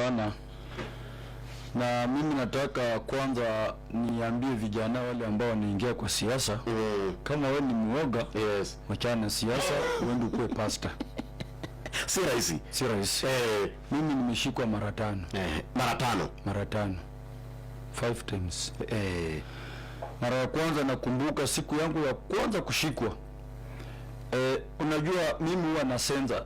Bana, na mimi nataka kwanza niambie vijana wale ambao wanaingia kwa siasa, kama wewe ni muoga, wachana siasa, uende kuwe pastor. Si rahisi. Si rahisi. Mimi nimeshikwa mara 5. Mara 5. 5 times. Mara ya kwanza nakumbuka siku yangu ya kwanza kushikwa. Unajua mimi huwa na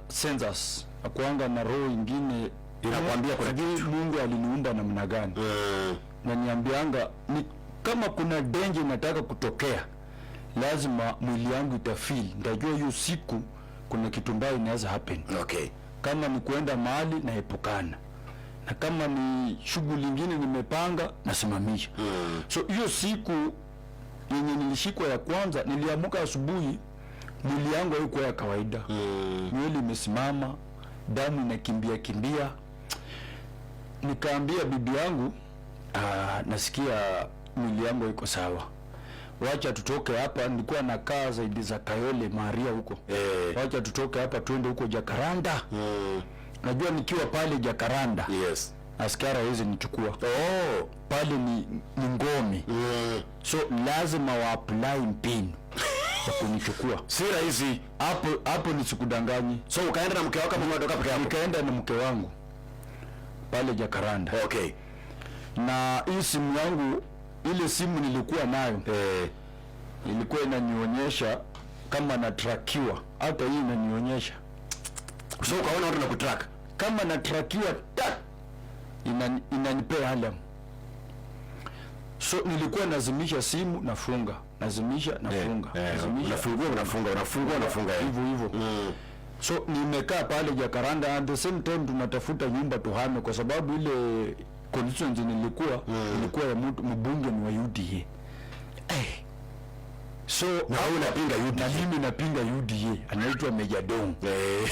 census. Akuanga na roho nyingine inakwambia kuna kitu Mungu aliniumba namna gani. Na niambianga ni kama kuna danger nataka kutokea, lazima mwili yangu itafeel. Ndajua hiyo siku kuna kitu mbaya inaweza happen. Okay. Kama ni kuenda mahali na epukana, na kama ni shughuli nyingine nimepanga nasimamisha. So hiyo siku yenye nilishikwa ya kwanza, niliamuka asubuhi, mwili yangu haikuwa ya kawaida. Mwili imesimama, damu inakimbia. Nikaambia bibi yangu, nasikia mwili yangu iko sawa, wacha tutoke hapa. Nilikuwa nakaa zaidi za Kayole Maria huko. Wacha tutoke hapa tuende huko Jacaranda. Najua nikiwa pale Jacaranda, askari hawezi nichukua. Pale ni ngome. So lazima wa apply mpini ya kunichukua. Si rahisi. Hapo nisikudanganyi. So ukaenda na mke wako ama umeondoka peke yako? Nikaenda na mke wangu pale Jacaranda. Okay. Na hii simu yangu, ile simu nilikuwa nayo, ilikuwa inanionyesha kama na trackiwa. Hata hii inanionyesha. So ukaona watu na kutrack kama na trackiwa, inanipea alarm. So nilikuwa nazimisha simu, nafunga, nazimisha, nafunga, unafunga hivyo. So nimekaa pale Jacaranda, at the same time tunatafuta nyumba tuhame, kwa sababu ile constituency nilikuwa ilikuwa ya mbunge ni wa UDA. So na wewe unapinga UDA, na mimi napinga UDA, anaitwa Meja Dong.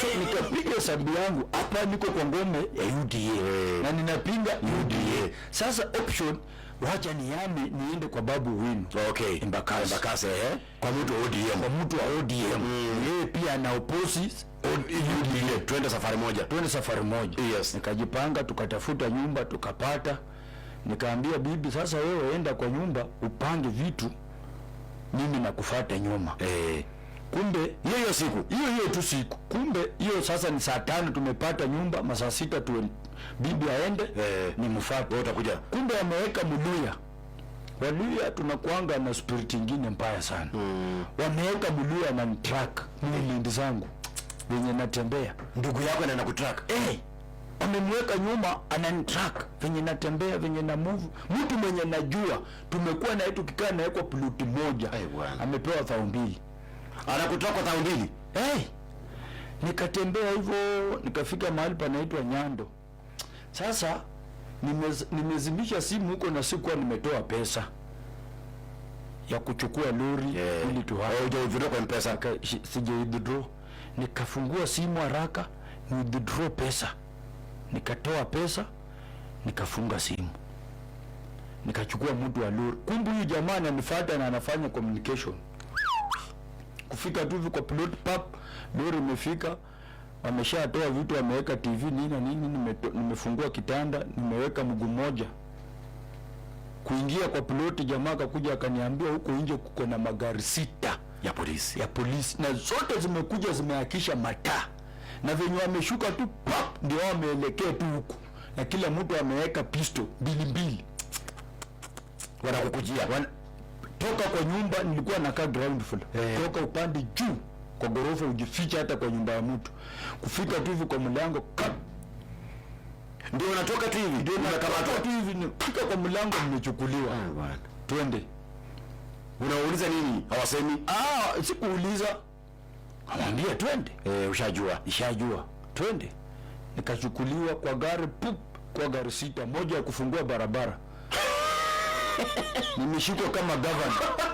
So nikapiga hesabu yangu, hapa niko kwa ngome ya UDA na ninapinga UDA. Sasa option, wacha nihame niende kwa Babu Wino. Okay. Embakasi kwa mtu wa ODM. Kwa mtu wa ODM. Yeye pia ana opposite UDA. Twende safari moja. Yes. Nikajipanga, tukatafuta nyumba, tukapata. Nikaambia bibi, sasa wewe enda kwa nyumba upange vitu, mimi nakufuata nyuma. Kumbe hiyo siku kumbe hiyo sasa ni saa 5 tumepata nyumba, masaa 6 tu bibi aende, nimfuate. Wewe utakuja. Kumbe ameweka Muluya. Waluya tunakuanga na spirit nyingine mbaya sana. Wameweka Muluya na track mimi zangu wenye natembea. Ndugu yako anaenda kutrack. Amemweka nyuma, ananitrack venye natembea, venye na move. Mtu mwenye najua tumekuwa na yetu kikaa na yako pluti moja. Amepewa 2,000. Anakutrack kwa 2,000. Nikatembea hivyo, nikafika mahali panaitwa Nyando. Sasa nimezimisha simu huko na sikuwa nimetoa pesa ya kuchukua lori ili withdraw kwa M-Pesa. Sija withdraw. Nikafungua simu haraka, ni withdraw pesa. Nikatoa pesa, nikafunga simu. Nikachukua mtu wa lori. Kumbe huyu jamaa ananifuata na anafanya communication. Kufika tu hivi kwa plot pap, lori imefika. Wameshatoa vitu, wameweka TV nini, nimefungua kitanda, nimeweka mguu mmoja. Kuingia kwa ploti, jamaa akakuja akaniambia huko nje kuko na magari 6 ya polisi na zote zimekuja zimehakisha mataa, na venye wameshuka tu pap ndio wameelekea tu huko, na kila mtu ameweka pisto 2 wanakukujia. Toka kwa nyumba, nilikuwa nakaa ground floor. Toka upande juu kwa gorofa, ujificha hata kwa nyumba ya mtu. Kufika tu hivi kwa mlango, ndio unatoka tu hivi, ndio unakamatwa tu hivi, nifika kwa mlango, nimechukuliwa. Twende. Unauliza nini? Hawasemi. Sikuuliza. Anambia twende. Ishajua. Twende. Nikachukuliwa kwa gari kwa gari 6, moja ya kufungua barabara. Nimeshikwa kama governor.